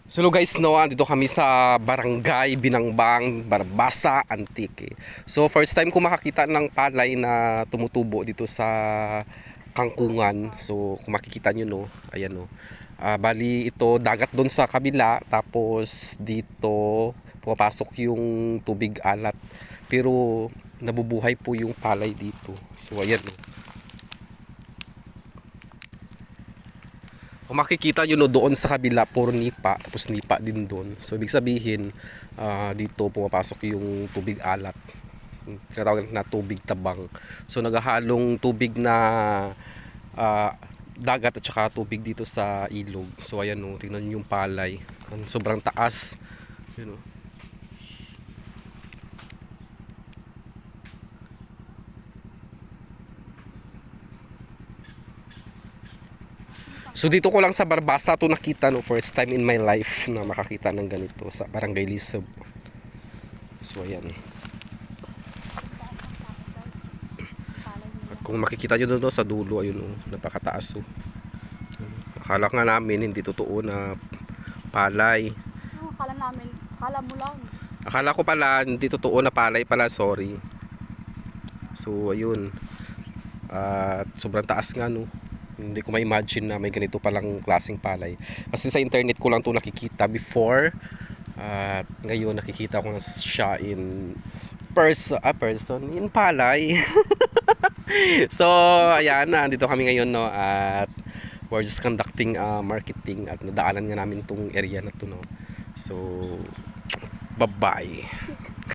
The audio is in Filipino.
So hello guys, no, andito kami sa Barangay Binangbang, Barbasa, Antique. So first time ko makakita ng palay na tumutubo dito sa Kangkungan. So kung makikita nyo, no, ayan, no. Bali ito dagat doon sa kabila, tapos dito pumapasok yung tubig alat. Pero nabubuhay po yung palay dito. So ayan, no. Kung makikita nyo, no, doon sa kabila puro nipa, tapos nipa din doon. So ibig sabihin dito pumapasok yung tubig alat, tinatawag na tubig tabang. So naghahalong tubig na dagat at saka tubig dito sa ilog. So ayan, no, tingnan nyo yung palay, sobrang taas, yun, no. So dito ko lang sa Barbasa to nakita, no, first time in my life na makakita ng ganito sa Barangay Lisab. So ayan. At kung makikita nyo doon sa dulo, ayun, oh, napakataas, oh. Akala nga namin hindi totoo na palay. Akala namin, akala mo lang. Akala ko pala hindi totoo na palay pala, sorry. So ayun. At sobrang taas nga, no. Hindi ko ma-imagine na may ganito palang klaseng palay. Kasi sa internet ko lang to nakikita before. At ngayon nakikita ko na siya in person in palay. So ayan, nandito kami ngayon, no, at we're just conducting marketing at nadaanan nga namin tong area na to, no. So bye bye.